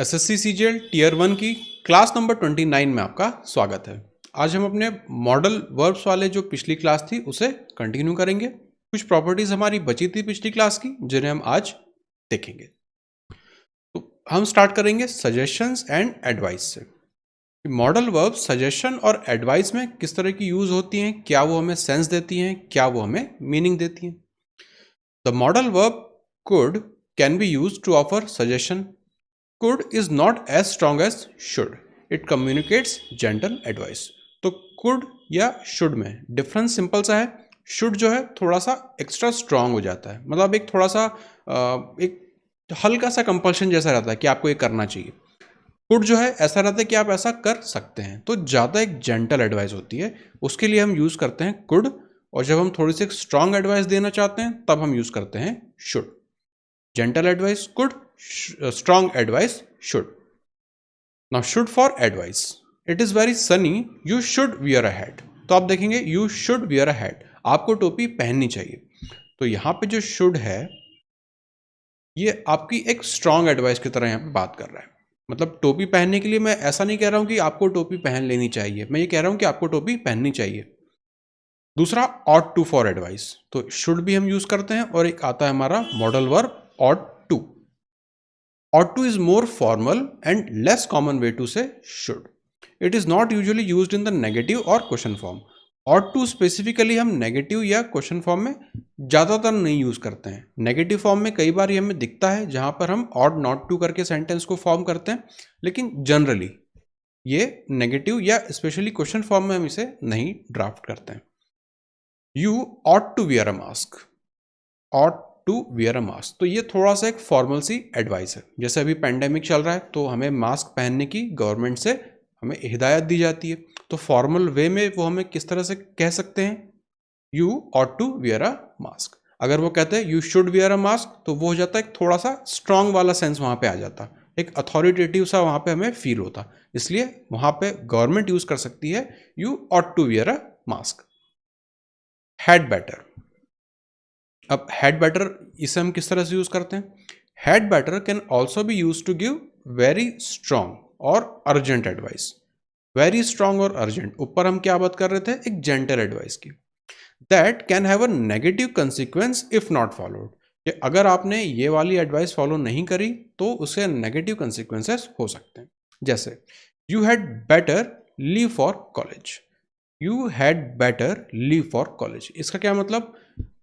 SSC CGL tier 1 की class number 29 में आपका स्वागत है। आज हम अपने मॉडल वर्ब्स वाले जो पिछली क्लास थी उसे कंटिन्यू करेंगे। कुछ प्रॉपर्टीज हमारी बची थी पिछली क्लास की जिन्हें हम आज देखेंगे। तो हम स्टार्ट करेंगे सजेशंस एंड एडवाइस से। मॉडल वर्ब सजेशन और एडवाइस में किस तरह की यूज होती हैं, क्या वो हमें सेंस देती हैं, क्या वो हमें मीनिंग देती हैं। The modal verb could can be use to offer suggestion. Could is not as strong as should. It communicates gentle advice. तो could या should में डिफरेंस सिंपल सा है। should जो है थोड़ा सा एक्स्ट्रा स्ट्रांग हो जाता है, मतलब एक थोड़ा सा एक हल्का सा कंपल्शन जैसा रहता है कि आपको ये करना चाहिए। could जो है ऐसा रहता है कि आप ऐसा कर सकते हैं, तो ज़्यादा एक जेंटल एडवाइस होती है, उसके लिए हम यूज़ करते हैं could। और जब हम थोड़ी सी स्ट्रांग एडवाइस देना चाहते हैं तब हम यूज़ करते हैं should. Gentle advice could, strong advice should. Now should for advice. It is very sunny. You should wear a hat. तो आप देखेंगे you should wear a hat. आपको टोपी पहननी चाहिए। तो यहाँ पे जो should है ये आपकी एक strong advice की तरह यहाँ पे बात कर रहा है। मतलब टोपी पहनने के लिए मैं ऐसा नहीं कह रहा हूँ कि आपको टोपी पहन लेनी चाहिए, मैं ये कह रहा हूँ कि आपको टोपी पहननी चाहिए। दूसरा ought to for advice. तो should भी हम यूज करते हैं और एक आता है हमारा modal verb ought to. Ought to is more formal and less common way to say should. It is not usually used in the negative or question form. Ought to specifically हम negative या question form में ज़्यादातर नहीं use करते हैं। Negative form में कई बार ये हमें दिखता है जहाँ पर हम ought not to करके सेंटेंस को फॉर्म करते हैं, लेकिन जनरली ये नेगेटिव या स्पेशली क्वेश्चन फॉर्म में हम इसे नहीं ड्राफ्ट करते हैं। You ought to wear a mask. Ought to wear a mask, तो ये थोड़ा सा एक फॉर्मल सी एडवाइस है। जैसे अभी पेंडेमिक चल रहा है तो हमें मास्क पहनने की गवर्नमेंट से हमें हिदायत दी जाती है, तो फॉर्मल वे में वो हमें किस तरह से कह सकते हैं, you ought to wear a mask. अगर वो कहते हैं you should wear a mask तो वो हो जाता है एक थोड़ा सा स्ट्रांग वाला सेंस वहाँ पे आ जाता, एक अथॉरिटेटिव सा वहाँ पे हमें फील होता, इसलिए वहाँ पे गवर्नमेंट यूज कर सकती है you ought to wear a mask. Had better. अब हैड बेटर इसे हम किस तरह से यूज करते हैं, had better can also be use to give very strong or urgent advice. Very strong or urgent, ऊपर हम क्या बात कर रहे थे, एक जेंटल एडवाइस की। That can have a negative consequence if not followed, कि अगर आपने ये वाली एडवाइस फॉलो नहीं करी तो उसके नेगेटिव कंसिक्वेंसेस हो सकते हैं। जैसे you had better leave for college. You had better leave for college, इसका क्या मतलब,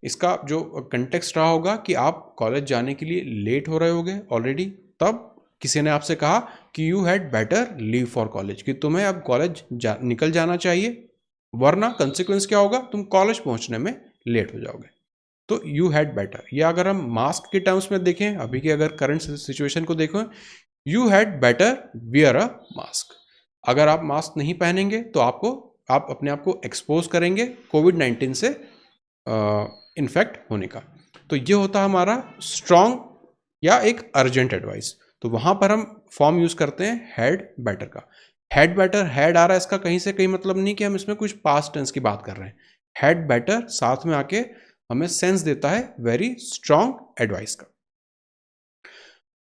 इसका जो कंटेक्स्ट रहा होगा कि आप कॉलेज जाने के लिए लेट हो रहे होगे ऑलरेडी, तब किसी ने आपसे कहा कि you had better leave for college, कि तुम्हें अब कॉलेज निकल जाना चाहिए, वरना कंसिक्वेंस क्या होगा, तुम कॉलेज पहुंचने में लेट हो जाओगे। तो यू हैड बेटर। या अगर हम मास्क के टर्म्स में देखें, अभी के अगर करंट सिचुएशन को देखें, you had better wear a mask. अगर आप मास्क नहीं पहनेंगे तो आप अपने आप को एक्सपोज करेंगे कोविड-19 से इन्फेक्ट होने का। तो ये होता है हमारा स्ट्रॉन्ग या एक अर्जेंट एडवाइस, तो वहां पर हम फॉर्म यूज करते हैं हैड बेटर का। हैड बेटर, हैड आ रहा है, इसका कहीं से कहीं मतलब नहीं कि हम इसमें कुछ पास्ट टेंस की बात कर रहे हैं। हैड बेटर साथ में आके हमें सेंस देता है वेरी स्ट्रॉन्ग एडवाइस का।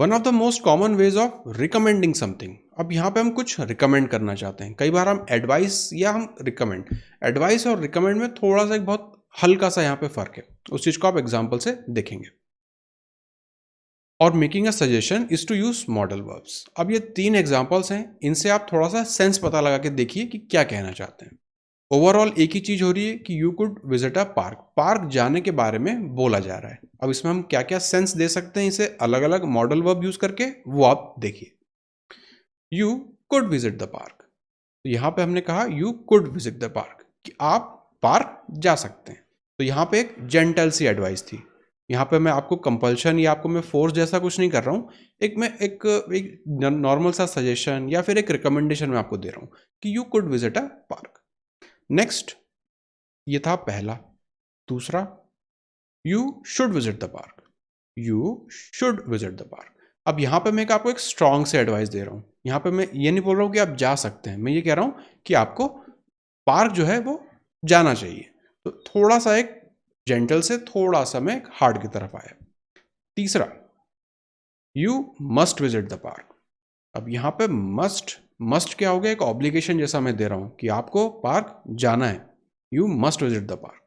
One of the most common ways of recommending something. अब यहाँ पे हम कुछ रिकमेंड करना चाहते हैं, कई बार हम एडवाइस या हम रिकमेंड, एडवाइस और रिकमेंड में थोड़ा सा एक बहुत हल्का सा यहाँ पे फर्क है, उस चीज को आप एग्जाम्पल से देखेंगे। और making a suggestion is to use modal verbs. अब ये 3 एग्जाम्पल्स हैं, इनसे आप थोड़ा सा सेंस पता लगा के देखिए कि क्या कहना चाहते हैं। ओवरऑल एक ही चीज हो रही है कि you could visit a park, park जाने के बारे में बोला जा रहा है। अब इसमें हम क्या क्या सेंस दे सकते हैं इसे अलग अलग मॉडल वर्ब यूज करके, वो आप देखिए। You could visit the park, तो यहां पे हमने कहा you could visit the park, कि आप पार्क जा सकते हैं। तो यहाँ पे एक जेंटल सी एडवाइस थी, यहाँ पे मैं आपको कंपल्शन या आपको मैं फोर्स जैसा कुछ नहीं कर रहा हूँ, एक नॉर्मल सा सजेशन या फिर एक रिकमेंडेशन मैं आपको दे रहा हूँ कि you could visit a park. Next, ये था पहला। दूसरा, you should visit the park. You should visit the park. अब यहाँ पे मैं आपको एक स्ट्रॉन्ग से एडवाइस दे रहा हूँ, यहाँ पे मैं ये नहीं बोल रहा हूँ कि आप जा सकते हैं, मैं ये कह रहा हूँ कि आपको पार्क जो है वो जाना चाहिए। तो थोड़ा सा एक जेंटल से थोड़ा सा मैं हार्ड की तरफ आया। तीसरा, you must visit the park. अब यहाँ पे मस्ट क्या हो गया, एक ऑब्लिगेशन जैसा मैं दे रहा हूँ कि आपको पार्क जाना है, you must visit the park.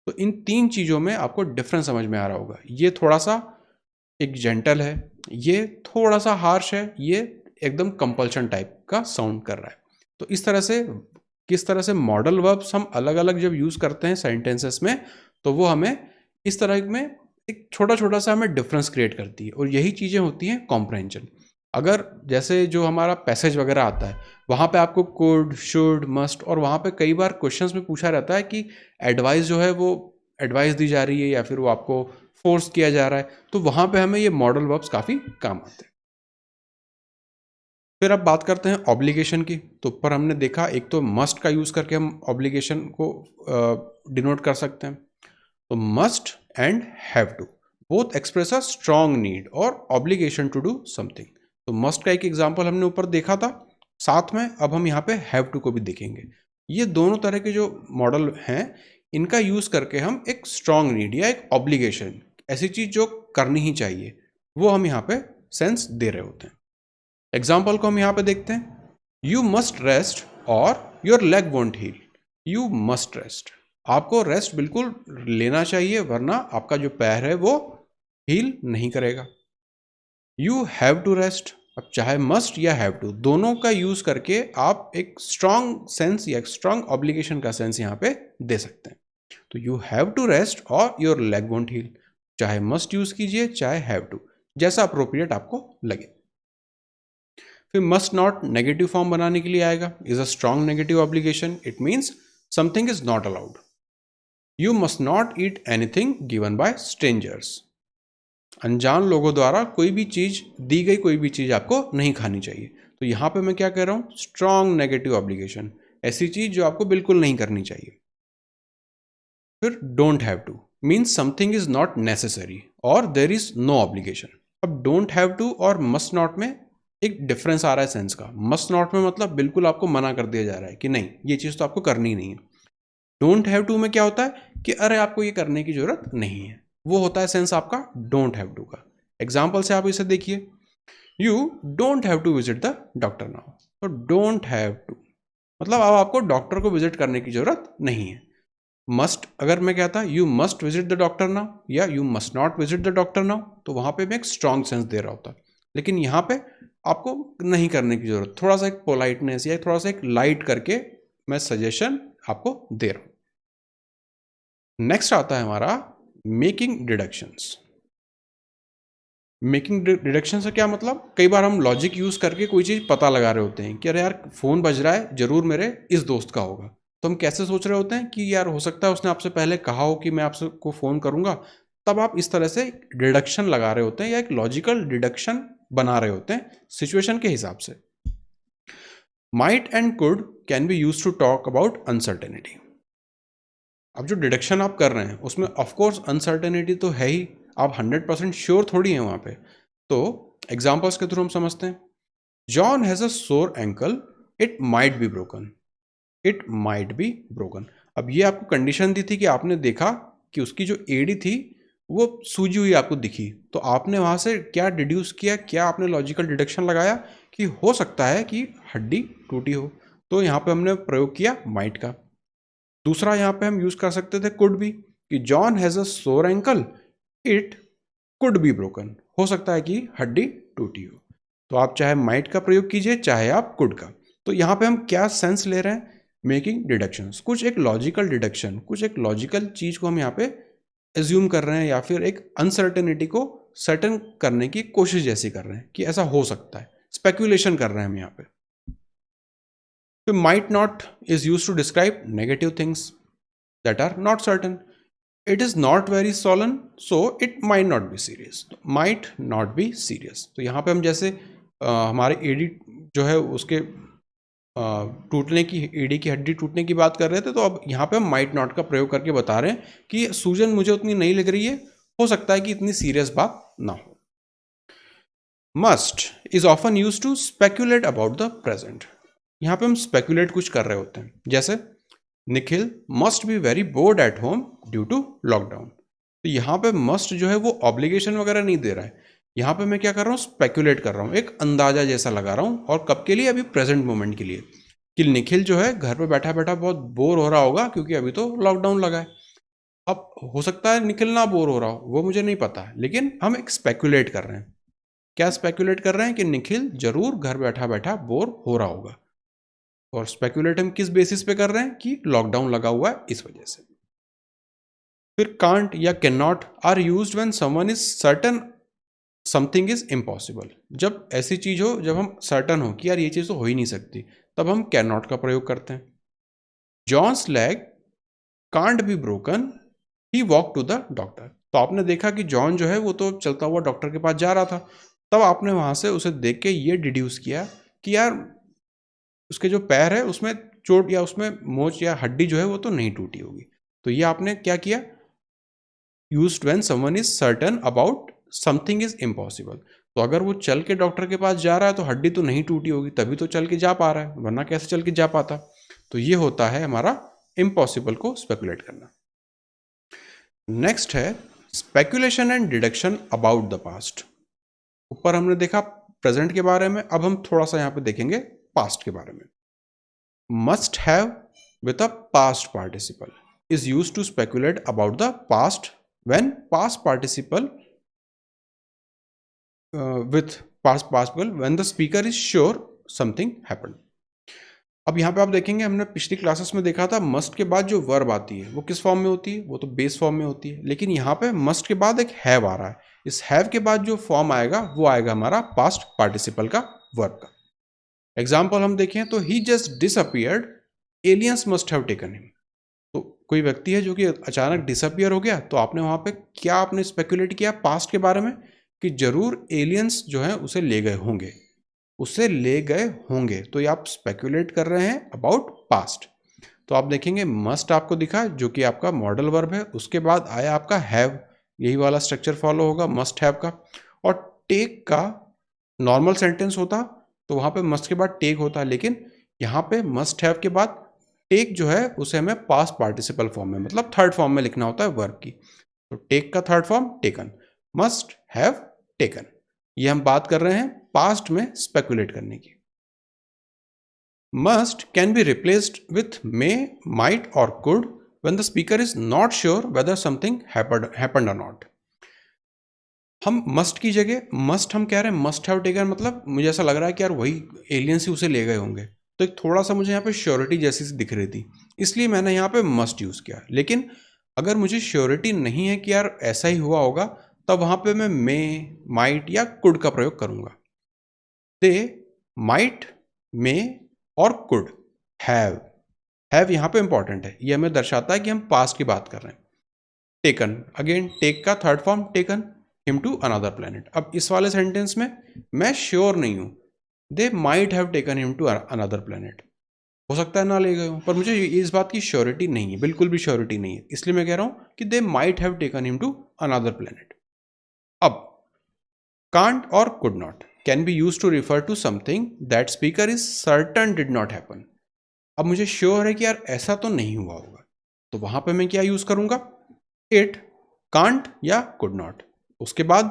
तो इन 3 चीज़ों में आपको डिफरेंस समझ में आ रहा होगा। ये थोड़ा सा एक जेंटल है, ये थोड़ा सा हार्श है, ये एकदम कंपल्शन टाइप का साउंड कर रहा है। तो इस तरह से किस तरह से मॉडल वर्ब्स हम अलग अलग जब यूज़ करते हैं सेंटेंसेस में, तो वो हमें इस तरह में एक छोटा छोटा सा हमें डिफरेंस क्रिएट करती है, और यही चीज़ें होती हैं कॉम्प्रहेंशन। अगर जैसे जो हमारा पैसेज वगैरह आता है, वहाँ पे आपको कुड, शुड, मस्ट, और वहाँ पे कई बार क्वेश्चंस में पूछा रहता है कि एडवाइस जो है वो एडवाइस दी जा रही है या फिर वो आपको फोर्स किया जा रहा है, तो वहाँ पे हमें ये मॉडल वर्ब्स काफ़ी काम आते हैं। फिर अब बात करते हैं ऑब्लिगेशन की। तो ऊपर हमने देखा एक तो मस्ट का यूज़ करके हम ऑब्लिगेशन को डिनोट कर सकते हैं। तो must and have to both express a strong need or obligation to do something. तो मस्ट का एक एग्जांपल हमने ऊपर देखा था, साथ में अब हम यहाँ पे हैव टू को भी देखेंगे। ये दोनों तरह के जो मॉडल हैं, इनका यूज़ करके हम एक स्ट्रॉन्ग नीड या एक ऑब्लिगेशन, ऐसी चीज़ जो करनी ही चाहिए, वो हम यहाँ पे सेंस दे रहे होते हैं। एग्जाम्पल को हम यहाँ पे देखते हैं। You must rest or your leg won't heal. You must rest, आपको रेस्ट बिल्कुल लेना चाहिए, वरना आपका जो पैर है वो हील नहीं करेगा। यू हैव टू रेस्ट, अब चाहे मस्ट या हैव टू, दोनों का यूज करके आप एक स्ट्रॉन्ग सेंस या स्ट्रॉन्ग ऑब्लिगेशन का सेंस यहाँ पे दे सकते हैं। तो you have to rest or your leg won't heal, चाहे मस्ट यूज कीजिए चाहे हैव टू, जैसा अप्रोप्रिएट आपको लगे। फिर मस्ट नॉट नेगेटिव फॉर्म बनाने के लिए आएगा, is a strong negative obligation. It means something is not allowed. You must not eat anything given by strangers, अनजान लोगों द्वारा कोई भी चीज दी गई कोई भी चीज आपको नहीं खानी चाहिए। तो यहां पे मैं क्या कह रहा हूं, स्ट्रॉन्ग नेगेटिव ऑब्लिगेशन, ऐसी चीज जो आपको बिल्कुल नहीं करनी चाहिए। फिर don't have two means something is not necessary और देर इज नो ऑब्लिगेशन। अब डोंट हैव टू और मस्ट नॉट में एक डिफरेंस आ रहा है सेंस का। मस्ट नॉट में मतलब बिल्कुल आपको मना कर दिया जा रहा है कि नहीं, ये चीज़ तो आपको करनी ही नहीं है। डोंट हैव टू में क्या होता है कि अरे आपको ये करने की जरूरत नहीं है, वो होता है सेंस आपका डोंट हैव टू का। एग्जाम्पल से आप इसे देखिए, you don't have to visit the doctor now. तो डोंट हैव टू मतलब अब आपको डॉक्टर को विजिट करने की जरूरत नहीं है। मस्ट अगर मैं कहता you must visit the doctor now या you must not visit the doctor now, तो वहां पे मैं एक स्ट्रॉन्ग सेंस दे रहा होता। लेकिन यहाँ पे आपको नहीं करने की जरूरत, थोड़ा सा एक पोलाइटनेस या थोड़ा सा एक लाइट करके मैं सजेशन आपको दे रहा हूं। नेक्स्ट आता है हमारा मेकिंग डिडक्शंस। मेकिंग डिडक्शन से क्या मतलब, कई बार हम लॉजिक यूज करके कोई चीज पता लगा रहे होते हैं कि अरे यार फोन बज रहा है, जरूर मेरे इस दोस्त का होगा। तो हम कैसे सोच रहे होते हैं कि यार हो सकता है उसने आपसे पहले कहा हो कि मैं आपसे को फोन करूंगा, तब आप इस तरह से डिडक्शन लगा रहे होते हैं या एक लॉजिकल डिडक्शन बना रहे होते हैं सिचुएशन के हिसाब से। Might and could can be use to talk about uncertainty. अब जो डिडक्शन आप कर रहे हैं उसमें ऑफकोर्स अनसर्टेनिटी तो है ही, आप 100% श्योर थोड़ी हैं वहां पे। तो एग्जाम्पल्स के थ्रू हम समझते हैं। जॉन हैज अ सोर ankle, it might be broken. It might be broken, अब ये आपको कंडीशन दी थी कि आपने देखा कि उसकी जो एड़ी थी वो सूजी हुई आपको दिखी, तो आपने वहां से क्या डिड्यूस किया, क्या आपने लॉजिकल डिडक्शन लगाया कि हो सकता है कि हड्डी टूटी हो। तो यहाँ पे हमने प्रयोग किया माइट का। दूसरा यहाँ पे हम यूज कर सकते थे कुड भी, कि जॉन हैज अ सोर ankle, it could be broken, हो सकता है कि हड्डी टूटी हो। तो आप चाहे माइट का प्रयोग कीजिए चाहे आप कुड का। तो यहाँ पे हम क्या सेंस ले रहे हैं, मेकिंग डिडक्शंस, कुछ एक लॉजिकल डिडक्शन, कुछ एक लॉजिकल चीज को हम यहाँ पे एज्यूम कर रहे हैं या फिर एक अनसर्टेनिटी को सर्टन करने की कोशिश जैसी कर रहे हैं कि ऐसा हो सकता है, स्पेक्यूलेशन कर रहे हैं हम यहाँ पे। तो might not is used to describe negative things that are not certain. It is not very solemn, so it might not be serious. Might not be serious. तो यहाँ पे हम जैसे हमारे एडी जो है उसके टूटने की, एडी की हड्डी टूटने की बात कर रहे थे, तो अब यहाँ पे हम might not का प्रयोग करके बता रहे हैं कि सूजन मुझे उतनी नहीं लग रही है, हो सकता है कि इतनी सीरियस बात ना हो। Must is often used to speculate about the present. यहाँ पे हम स्पेकुलेट कुछ कर रहे होते हैं, जैसे Nikhil must be very bored at home due to lockdown. तो यहाँ पे मस्ट जो है वो ऑब्लिगेशन वगैरह नहीं दे रहा है, यहाँ पे मैं क्या कर रहा हूँ, स्पेकुलेट कर रहा हूँ, एक अंदाजा जैसा लगा रहा हूँ। और कब के लिए, अभी प्रेजेंट मोमेंट के लिए, कि निखिल जो है घर पे बैठा बैठा बहुत बोर हो रहा होगा क्योंकि अभी तो लॉकडाउन लगा है। अब हो सकता है निखिल ना बोर हो रहा हो, वो मुझे नहीं पता, लेकिन हम एक स्पेकुलेट कर रहे हैं। क्या स्पेकुलेट कर रहे हैं? कि निखिल जरूर घर बैठा बैठा बोर हो रहा होगा। और स्पेकुलेट हम किस बेसिस पे कर रहे हैं? कि लॉकडाउन लगा हुआ है इस वजह से। फिर कांट या can not are used when someone is certain something is impossible. जब ऐसी चीज हो, जब हम सर्टन हो कि यार ये चीज तो हो ही नहीं सकती, तब हम कैन नॉट का प्रयोग करते हैं। John's leg can't be broken, he walk to the doctor. तो आपने देखा कि जॉन जो है वो तो चलता हुआ डॉक्टर के पास जा रहा था, तब आपने वहां से उसे देख के ये डिड्यूस किया कि यार उसके जो पैर है उसमें चोट या उसमें मोच या हड्डी जो है वो तो नहीं टूटी होगी। तो ये आपने क्या किया? Used when someone is certain about something is impossible. तो अगर वो चल के डॉक्टर के पास जा रहा है तो हड्डी तो नहीं टूटी होगी, तभी तो चल के जा पा रहा है, वरना कैसे चल के जा पाता? तो ये होता है हमारा इम्पॉसिबल को स्पेकुलेट करना। नेक्स्ट है speculation and deduction about the past. ऊपर हमने देखा प्रेजेंट के बारे में, अब हम थोड़ा सा यहाँ पे देखेंगे पास्ट के बारे में। Must have with a past participle is used to speculate about the past when past participle with past participle when the speaker is sure something happened। अब यहाँ पे आप देखेंगे, हमने पिछली क्लासेस में देखा था मस्ट के बाद जो वर्ब आती है वो किस फॉर्म में होती है? वो तो बेस फॉर्म में होती है। लेकिन यहाँ पे मस्ट के बाद एक हैव आ रहा है, इस हैव के बाद जो फॉर्म आएगा वो आएगा हमारा पास्ट पार्टिसिपल का, वर्ब का। एग्जाम्पल हम देखें तो he just disappeared, aliens must have taken him. तो कोई व्यक्ति है जो कि अचानक डिसअपियर हो गया, तो आपने वहां पे क्या आपने स्पेकुलेट किया पास्ट के बारे में? कि जरूर एलियंस जो है उसे ले गए होंगे, उसे ले गए होंगे। तो ये आप स्पेकुलेट कर रहे हैं अबाउट पास्ट। तो आप देखेंगे मस्ट आपको दिखा जो कि आपका मॉडल वर्ब है, उसके बाद आया आपका हैव, यही वाला स्ट्रक्चर फॉलो होगा मस्ट हैव का। और टेक का नॉर्मल सेंटेंस होता तो वहां पे मस्ट के बाद टेक होता, लेकिन यहाँ पे मस्ट हैव के बाद टेक जो है उसे हमें पास्ट पार्टिसिपल फॉर्म में, मतलब थर्ड फॉर्म में लिखना होता है वर्ब की। तो टेक का third form taken, must have taken. ये हम बात कर रहे हैं पास्ट में स्पेकुलेट करने की। Must can be replaced with may, might और could when the speaker is not sure whether something happened और नॉट। हम मस्ट की जगह मस्ट हम कह रहे हैं मस्ट हैव टेकन, मतलब मुझे ऐसा लग रहा है कि यार वही एलियंस ही उसे ले गए होंगे, तो एक थोड़ा सा मुझे यहाँ पे श्योरिटी जैसी सी दिख रही थी, इसलिए मैंने यहाँ पे मस्ट यूज़ किया। लेकिन अगर मुझे श्योरिटी नहीं है कि यार ऐसा ही हुआ होगा, तब वहाँ पे मैं मे, माइट या कुड का प्रयोग करूँगा। दे माइट, मे और कुड हैव यहाँ पे इंपॉर्टेंट है, ये हमें दर्शाता है कि हम पास्ट की बात कर रहे हैं। टेकन, अगेन टेक का third form taken him to another planet. अब इस वाले सेंटेंस में मैं श्योर नहीं हूं, they might have taken him to another planet, हो सकता है ना ले गए हो, पर मुझे इस बात की श्योरिटी नहीं है, बिल्कुल भी श्योरिटी नहीं है, इसलिए मैं कह रहा हूं कि they might have taken him to another planet. अब कांट और could not can be use to refer to something that speaker is certain did not happen. अब मुझे श्योर है कि यार ऐसा तो नहीं हुआ होगा, तो वहां पे मैं क्या यूज करूंगा? इट, कांट या कुड नॉट, उसके बाद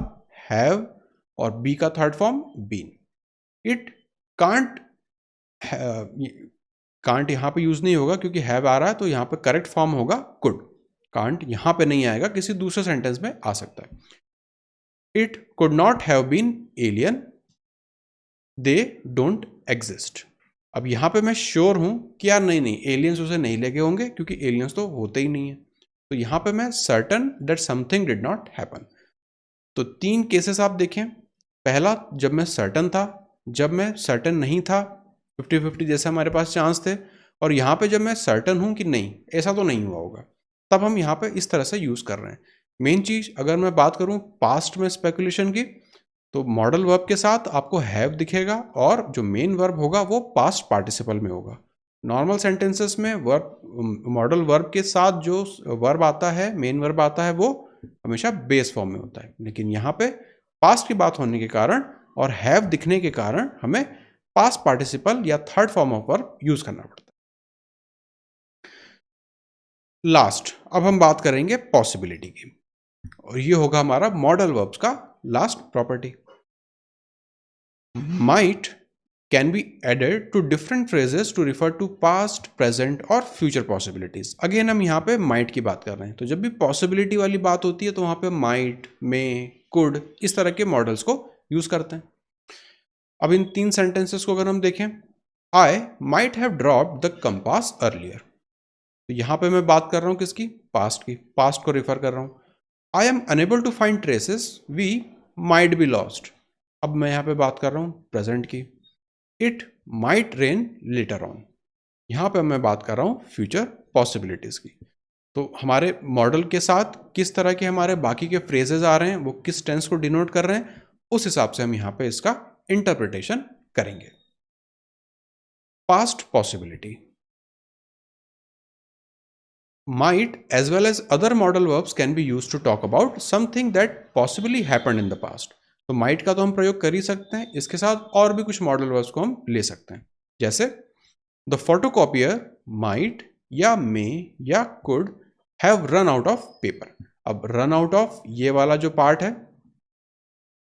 हैव और बी का third form been. It can't, can't यहां पे यूज नहीं होगा क्योंकि हैव आ रहा है, तो यहां पे करेक्ट फॉर्म होगा कुड। कांट यहां पे नहीं आएगा, किसी दूसरे सेंटेंस में आ सकता है। It could not have been alien, they don't exist. अब यहां पे मैं श्योर हूं कि यार नहीं नहीं एलियंस उसे नहीं लेके होंगे क्योंकि एलियंस तो होते ही नहीं है, तो यहां पे मैं certain that something did not happen. तो तीन केसेस आप देखें, पहला जब मैं सर्टन था, जब मैं सर्टन नहीं था, 50-50 जैसे हमारे पास चांस थे, और यहाँ पे जब मैं सर्टन हूँ कि नहीं ऐसा तो नहीं हुआ होगा, तब हम यहाँ पे इस तरह से यूज़ कर रहे हैं। मेन चीज़ अगर मैं बात करूँ पास्ट में स्पेकुलेशन की, तो मॉडल वर्ब के साथ आपको हैव दिखेगा और जो मेन वर्ब होगा वो पास्ट पार्टिसिपल में होगा। नॉर्मल सेंटेंसेस में वर्ब, मॉडल वर्ब के साथ जो वर्ब आता है, मेन वर्ब आता है, वो हमेशा बेस फॉर्म में होता है, लेकिन यहाँ पे पास्ट की बात होने के कारण और हैव दिखने के कारण हमें पास्ट पार्टिसिपल या third form of verb use करना पड़ता है। लास्ट, अब हम बात करेंगे पॉसिबिलिटी की, और ये होगा हमारा मॉडल वर्ब्स का last property. Might can be added to different phrases to refer to past, present or future possibilities. Again हम यहाँ पे माइट की बात कर रहे हैं, तो जब भी पॉसिबिलिटी वाली बात होती है तो वहां पे माइट, मे, कुड इस तरह के मॉडल्स को यूज करते हैं। अब इन 3 सेंटेंसेस को अगर हम देखें, आई might have dropped the compass earlier, तो यहां पे मैं बात कर रहा हूं किसकी, पास्ट की, पास्ट को रिफर कर रहा हूं। I am unable to find traces, we might be lost, अब मैं यहां पे बात कर रहा हूं प्रेजेंट की। It might rain later on, यहां पे मैं बात कर रहा हूं फ्यूचर पॉसिबिलिटीज की। तो हमारे मॉडल के साथ किस तरह के हमारे बाकी के फ्रेजेस आ रहे हैं, वो किस टेंस को डिनोट कर रहे हैं, उस हिसाब से हम यहां पे इसका इंटरप्रिटेशन करेंगे। Past possibility, might as well as other modal verbs can be used to talk about something that possibly happened in the past। तो might का तो हम प्रयोग कर ही सकते हैं, इसके साथ और भी कुछ modal verbs को हम ले सकते हैं, जैसे the photocopier might या may या could have run out of paper। अब run out of ये वाला जो पार्ट है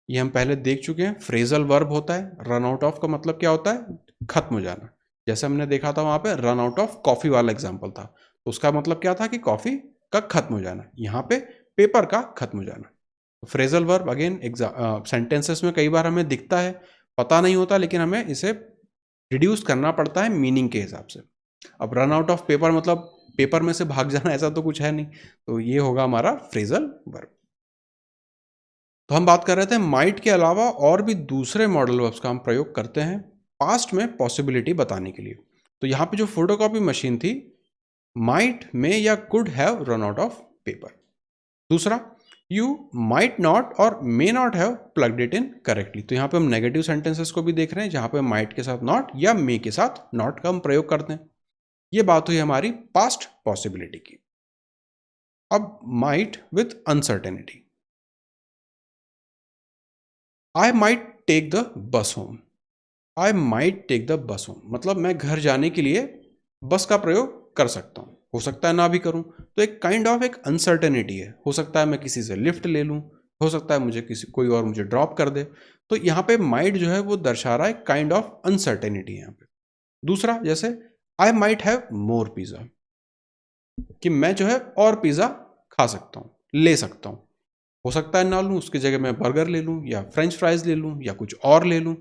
ये हम पहले देख चुके हैं, फ्रेजल वर्ब होता है। रन आउट ऑफ का मतलब क्या होता है, खत्म हो जाना। जैसे हमने देखा था वहां पे रन आउट ऑफ कॉफी वाला एग्जांपल था, तो उसका मतलब क्या था कि कॉफी का खत्म हो जाना, यहाँ पे पेपर का खत्म हो जाना। फ्रेजल वर्ब अगेन सेंटेंसेस में कई बार हमें दिखता है, पता नहीं होता, लेकिन हमें इसे रिड्यूस करना पड़ता है मीनिंग के हिसाब से। अब रन आउट ऑफ पेपर मतलब पेपर में से भाग जाना, ऐसा तो कुछ है नहीं, तो ये होगा हमारा फ्रेजल वर्ब। तो हम बात कर रहे थे माइट के अलावा और भी दूसरे मॉडल वर्ब्स का हम प्रयोग करते हैं पास्ट में पॉसिबिलिटी बताने के लिए। तो यहाँ पे जो फोटोकॉपी मशीन थी, माइट में या could have run out of paper. दूसरा, you might not or may not have plugged it in correctly. तो यहाँ पे हम नेगेटिव सेंटेंसेस को भी देख रहे हैं जहाँ पे माइट के साथ नॉट या मे के साथ नॉट का हम प्रयोग करते हैं। ये बात हुई हमारी पास्ट पॉसिबिलिटी की। अब might with uncertainty, I might take the bus home. I might take the bus home मतलब मैं घर जाने के लिए बस का प्रयोग कर सकता हूँ, हो सकता है ना भी करूँ। तो एक काइंड ऑफ एक अनसर्टेनिटी है, हो सकता है मैं किसी से लिफ्ट ले लूँ, हो सकता है मुझे कोई और मुझे ड्रॉप कर दे। तो यहाँ पे माइट जो है वो दर्शा रहा है काइंड ऑफ अनसर्टेनिटी यहाँ पे। दूसरा, जैसे आई माइट हैव मोर पिज़्ज़ा, कि मैं जो है और पिज़्ज़ा खा सकता हूँ, ले सकता हूँ। हो सकता है ना लूँ, उसकी जगह मैं बर्गर ले लूँ या फ्रेंच फ्राइज ले लूँ या कुछ और ले लूँ।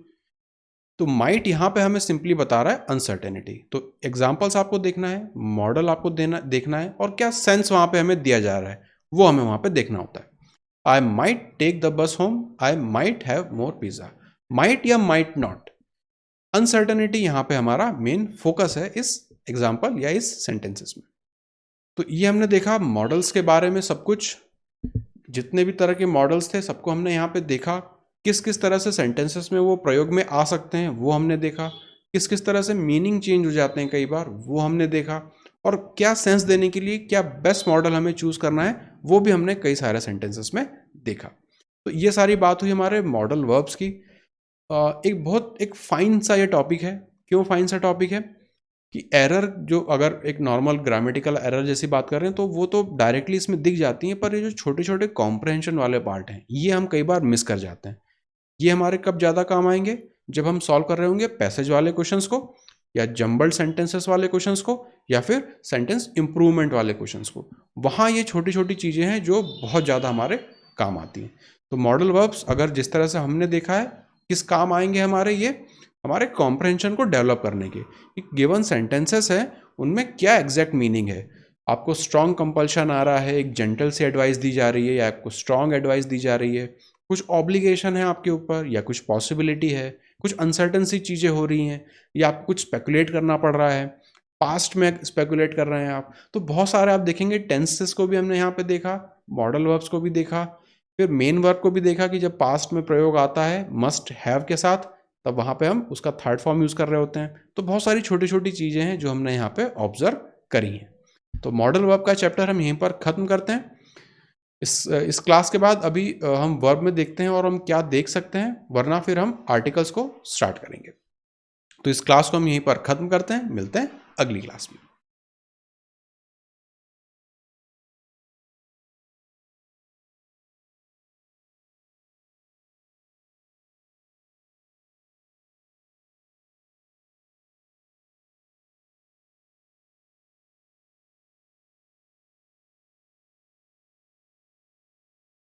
तो माइट यहाँ पे हमें सिंपली बता रहा है अनसर्टेनिटी। तो एग्जांपल्स आपको देखना है, मॉडल आपको देखना है, और क्या सेंस वहाँ पे हमें दिया जा रहा है वो हमें वहाँ पे देखना होता है। I might take the bus home, I might have more pizza. Might या माइट नॉट, अनसर्टेनिटी यहाँ पे हमारा मेन फोकस है इस एग्जाम्पल या इस सेंटेंसेस में। तो ये हमने देखा मॉडल्स के बारे में सब कुछ, जितने भी तरह के मॉडल्स थे सबको हमने यहाँ पे देखा। किस किस तरह से सेंटेंसेस में वो प्रयोग में आ सकते हैं वो हमने देखा, किस किस तरह से मीनिंग चेंज हो जाते हैं कई बार वो हमने देखा, और क्या सेंस देने के लिए क्या बेस्ट मॉडल हमें चूज करना है वो भी हमने कई सारे सेंटेंसेस में देखा। तो ये सारी बात हुई हमारे मॉडल वर्ब्स की। एक फाइन सा ये टॉपिक है। क्यों फाइन सा टॉपिक है कि एरर जो अगर एक नॉर्मल ग्रामेटिकल एरर जैसी बात कर रहे हैं तो वो तो डायरेक्टली इसमें दिख जाती हैं, पर ये जो छोटे छोटे कॉम्प्रहेंशन वाले पार्ट हैं ये हम कई बार मिस कर जाते हैं। ये हमारे कब ज़्यादा काम आएंगे, जब हम सॉल्व कर रहे होंगे पैसेज वाले क्वेश्चंस को, या जंबल्ड सेंटेंसेस वाले क्वेश्चंस को, या फिर सेंटेंस इंप्रूवमेंट वाले क्वेश्चंस को। वहाँ ये छोटी छोटी चीज़ें हैं जो बहुत ज़्यादा हमारे काम आती हैं। तो मॉडल वर्ब्स अगर जिस तरह से हमने देखा है किस काम आएंगे हमारे, ये हमारे कॉम्प्रहेंशन को डेवलप करने के। गिवन सेंटेंसेस है उनमें क्या एग्जैक्ट मीनिंग है, आपको स्ट्रॉन्ग कंपल्शन आ रहा है, एक जेंटल सी एडवाइस दी जा रही है या आपको स्ट्रॉन्ग एडवाइस दी जा रही है, कुछ ऑब्लिगेशन है आपके ऊपर या कुछ पॉसिबिलिटी है, कुछ अनसर्टन सी चीज़ें हो रही हैं, या आपको कुछ स्पेकुलेट करना पड़ रहा है, पास्ट में स्पेकुलेट कर रहे हैं आप। तो बहुत सारे आप देखेंगे टेंसेस को भी हमने यहाँ पे देखा, मॉडल वर्ब्स को भी देखा, फिर मेन वर्ब को भी देखा कि जब पास्ट में प्रयोग आता है मस्ट हैव के साथ तब वहाँ पे हम उसका थर्ड फॉर्म यूज़ कर रहे होते हैं। तो बहुत सारी छोटी छोटी चीज़ें हैं जो हमने यहाँ पे ऑब्जर्व करी हैं। तो मॉडल वर्ब का चैप्टर हम यहीं पर ख़त्म करते हैं। इस क्लास के बाद अभी हम वर्ब में देखते हैं और हम क्या देख सकते हैं, वरना फिर हम आर्टिकल्स को स्टार्ट करेंगे। तो इस क्लास को हम यहीं पर ख़त्म करते हैं, मिलते हैं अगली क्लास में।